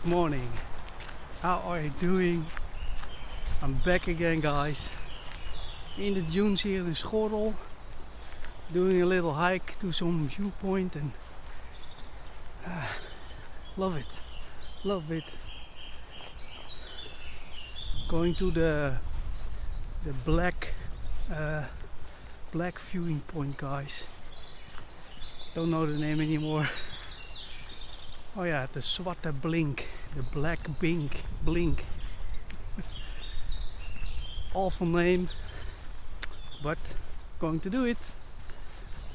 Good morning. How are you doing? I'm back again, guys, in the dunes here in Schoorlse, doing a little hike to some viewpoint, and love it. Going to the black viewing point, guys. Don't know the name anymore. Oh yeah, the Zwarte Blink, the black blink. Awful name, but going to do it.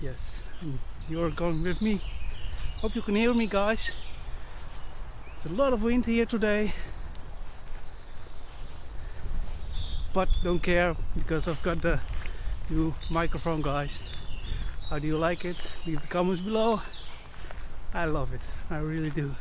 Yes, and you're going with me. Hope you can hear me, guys. There's a lot of wind here today, but don't care because I've got the new microphone, guys. How do you like it? Leave the comments below. I love it, I really do.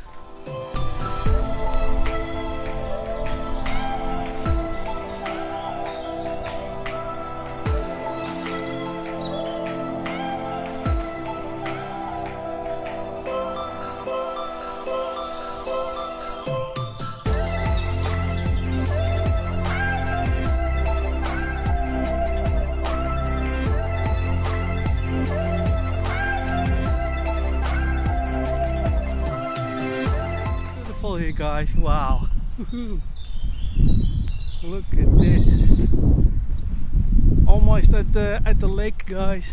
Here, guys, wow. Look at this. Almost at the lake, guys.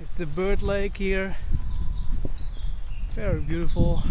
It's the bird lake here. Very beautiful.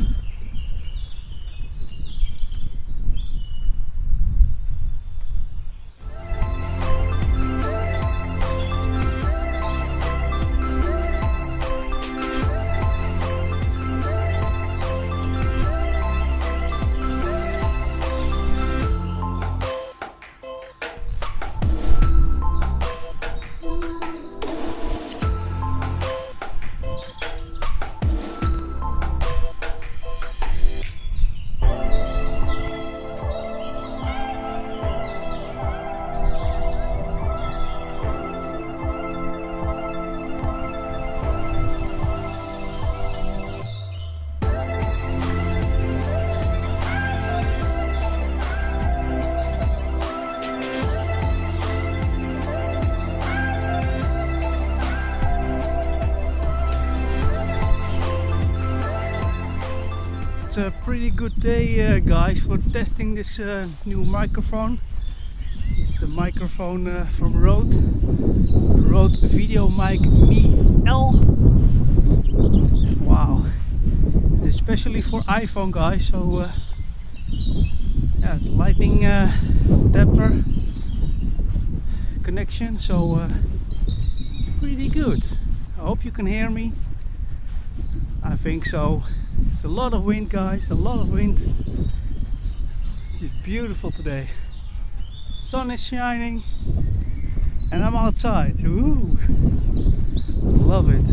It's a pretty good day, guys, for testing this new microphone. It's the microphone from Rode Video Mic Me L. Wow, especially for iPhone, guys. So yeah, it's lightning adapter connection, so pretty good. I hope you can hear me. I think so. It's a lot of wind, guys, a lot of wind. It's beautiful today. Sun is shining and I'm outside. Ooh, love it.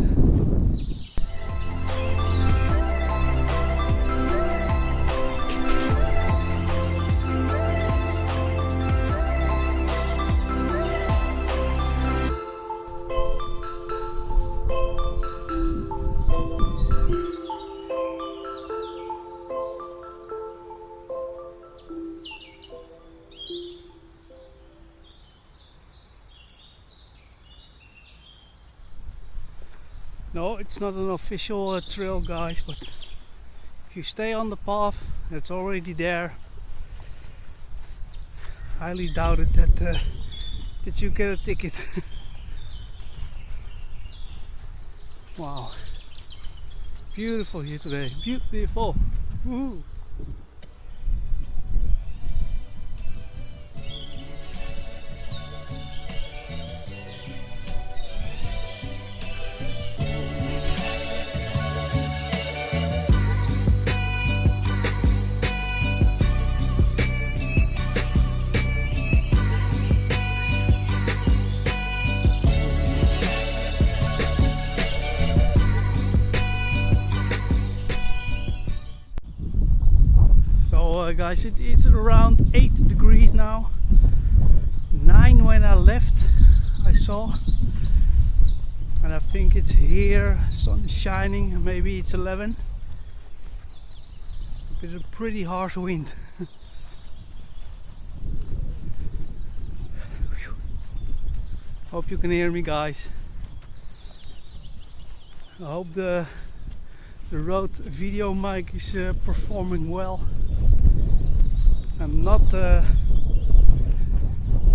No, it's not an official trail, guys, but if you stay on the path that's already there, highly doubt it that you get a ticket. Wow, beautiful here today, beautiful. Woo. Guys, it's around 8 degrees now. 9 when I left, I saw, and I think it's here. Sun is shining. Maybe it's 11. It's a pretty harsh wind. Hope you can hear me, guys. I hope the Rode video mic is performing well. I'm not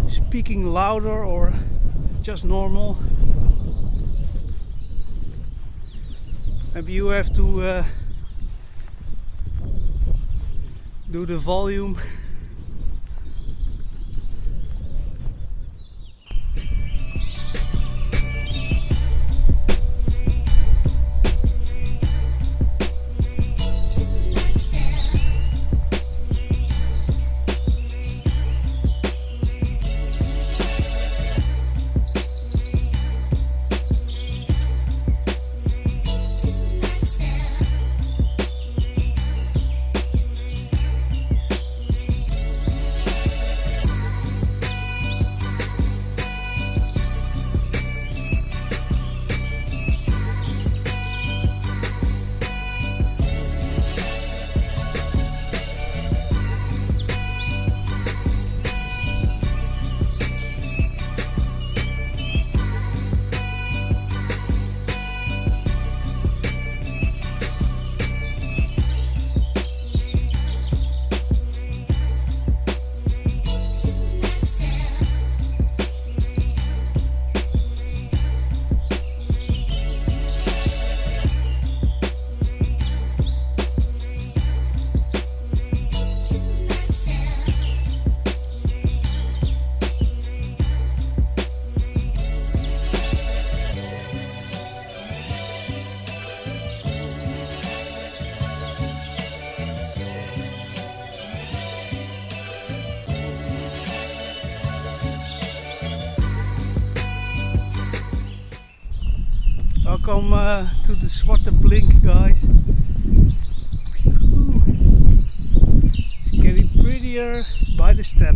speaking louder or just normal. Maybe you have to do the volume. Welcome to the Zwarte Blink, guys. Ooh. It's getting prettier by the step.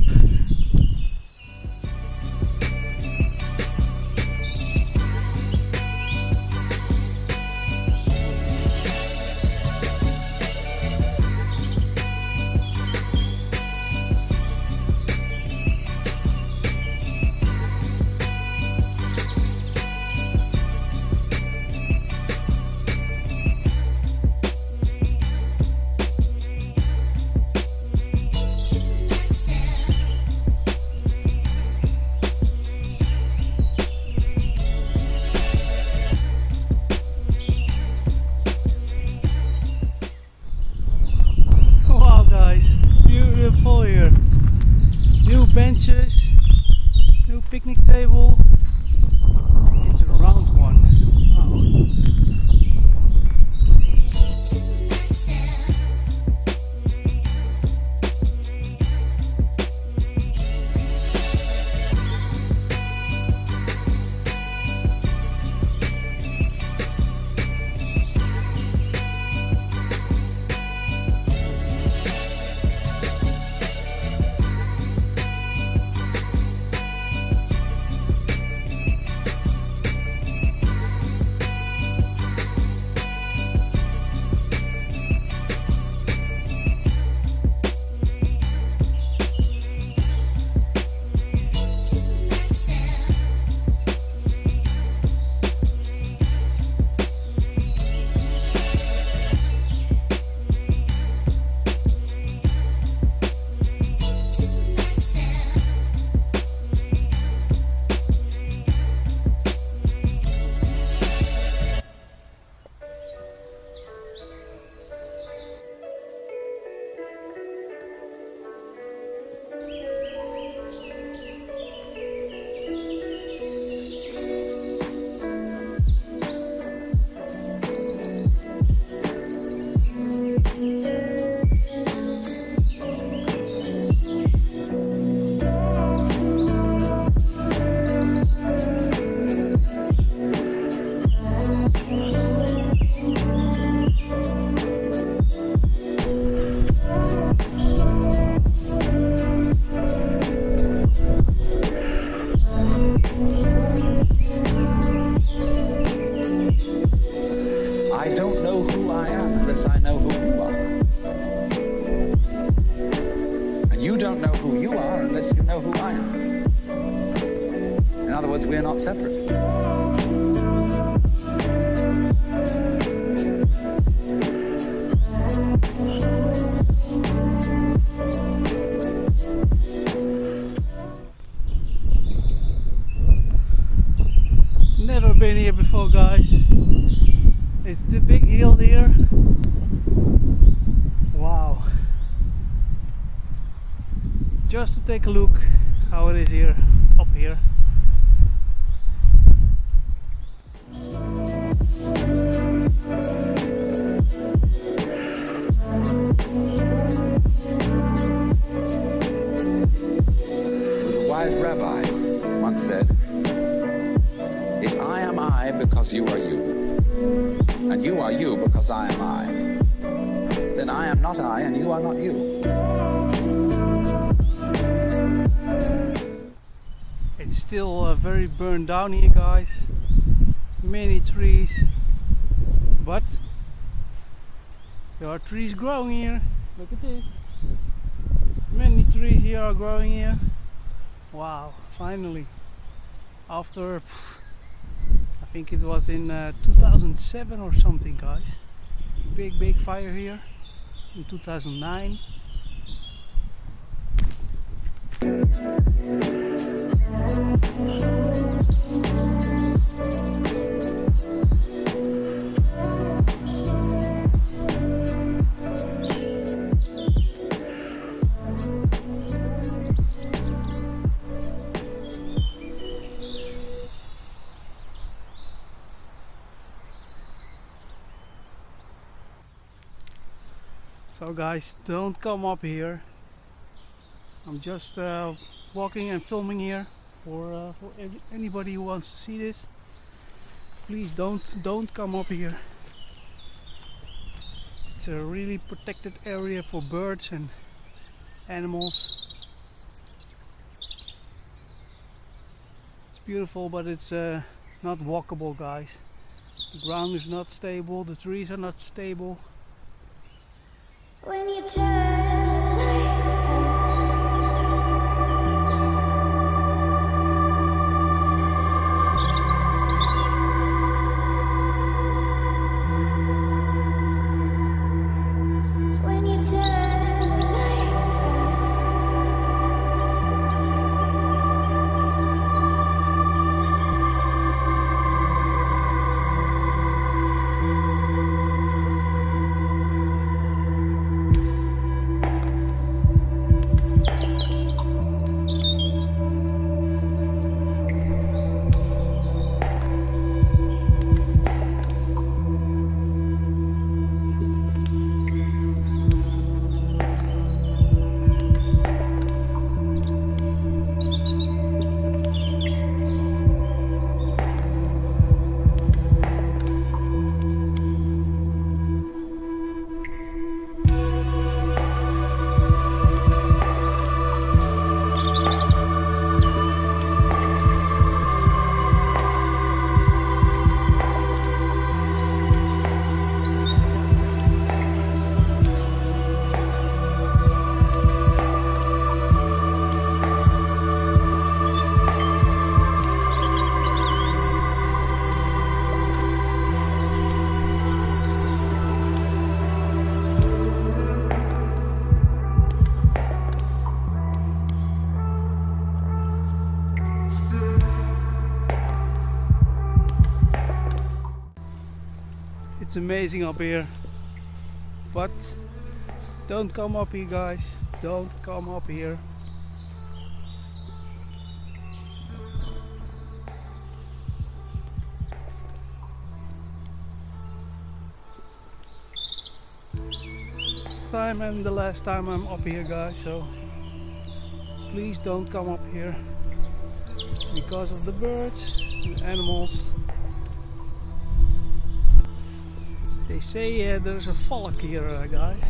we are not separate. Never been here before, guys. It's the big hill here. Wow. Just to take a look how it is here, up here. As a wise rabbi once said, if I am I because you are you, and you are you because I am I, then I am not I and you are not you. It's still very burned down here, guys. Many trees, but there are trees growing here. Look at this. Many trees here are growing here. Wow, finally. After, I think it was in 2007 or something, guys. Big fire here in 2009. So guys, don't come up here. I'm just walking and filming here for anybody who wants to see this. Please don't come up here. It's a really protected area for birds and animals. It's beautiful, but it's not walkable, guys. The ground is not stable, the trees are not stable. When you turn lights when you turn lights It's amazing up here, but don't come up here, guys. Don't come up here. Time and the last time I'm up here, guys, so please don't come up here because of the birds and animals. They say there's a valk here, guys,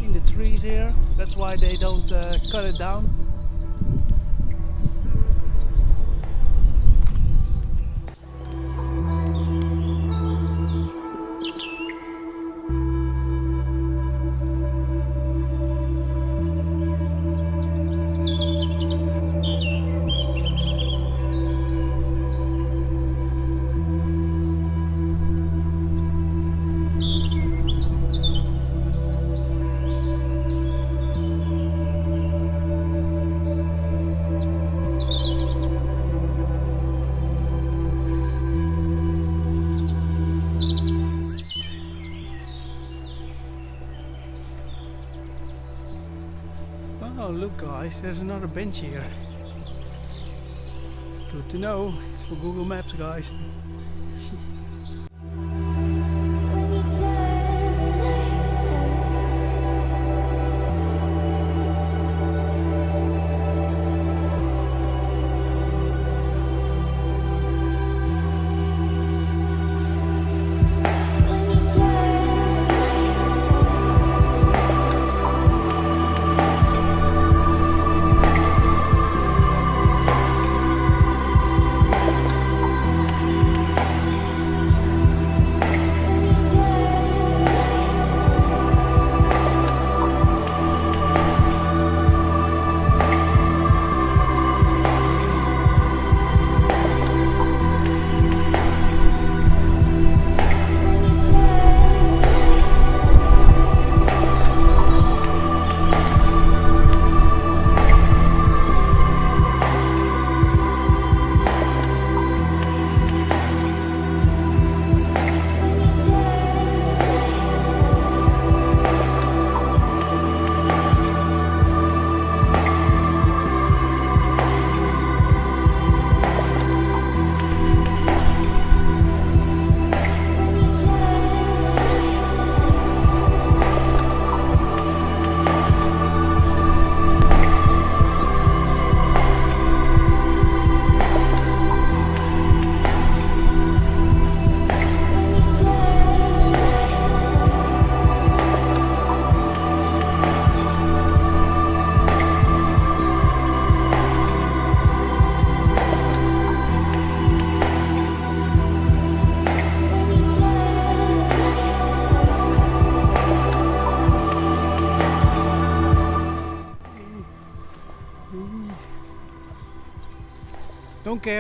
in the trees here. That's why they don't cut it down. look guys, there's another bench here. Good to know, it's for Google Maps guys. When you turn the lights on. When you turn the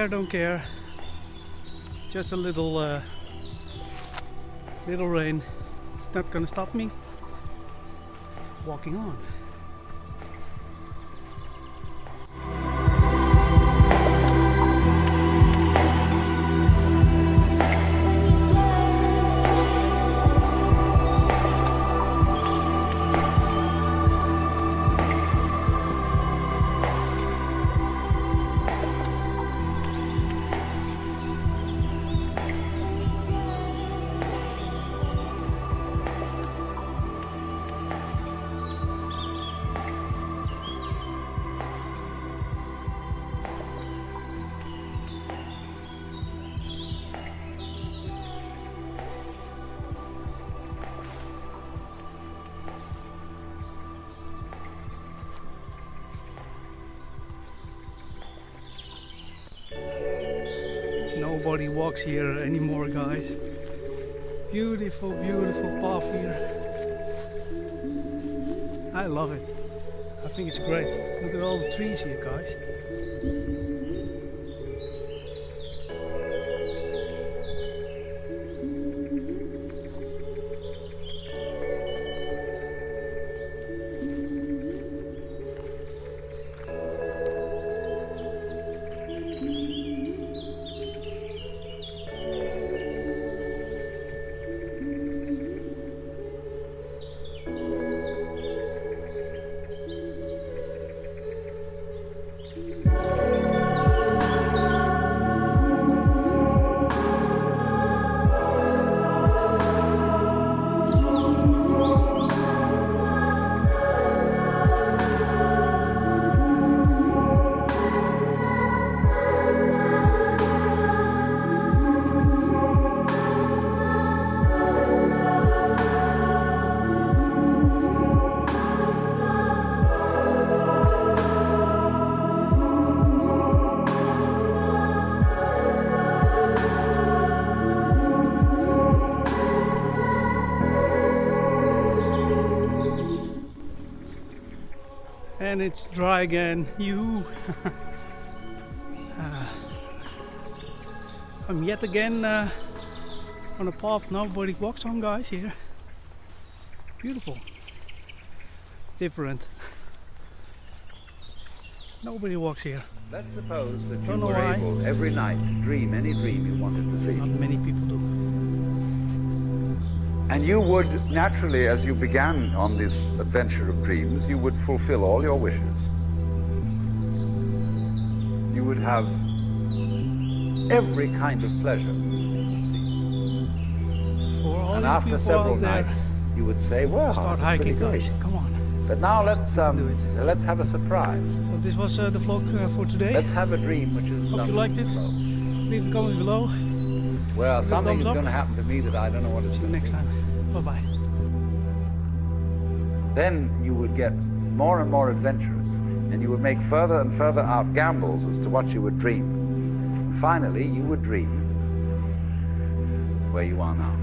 Don't care. Just a little rain. It's not gonna stop me walking on. Nobody walks here anymore guys. Beautiful path here. I love it. I think it's great. Look at all the trees here guys. And it's dry again. Yoo-hoo. I'm yet again on a path nobody walks on guys here. Beautiful. Different. Nobody walks here. Let's suppose that you Don't know were why. able every night to dream any dream you wanted to Not dream. many people do. And you would naturally, as you began on this adventure of dreams, you would fulfill all your wishes. You would have every kind of pleasure. For all And you after people several out there, nights, you would say, well, start that's pretty hiking, good. guys. Come on. But now Do it. let's have a surprise. So this was the vlog for today. Let's have a dream which is Hope you liked it. Leave the comments below. Well, Give it a something is thumbs up. going to happen to me that I don't know what it's See you going to next be. time. Bye bye. Then you would get more and more adventurous, and you would make further and further out gambles as to what you would dream. And finally, you would dream where you are now.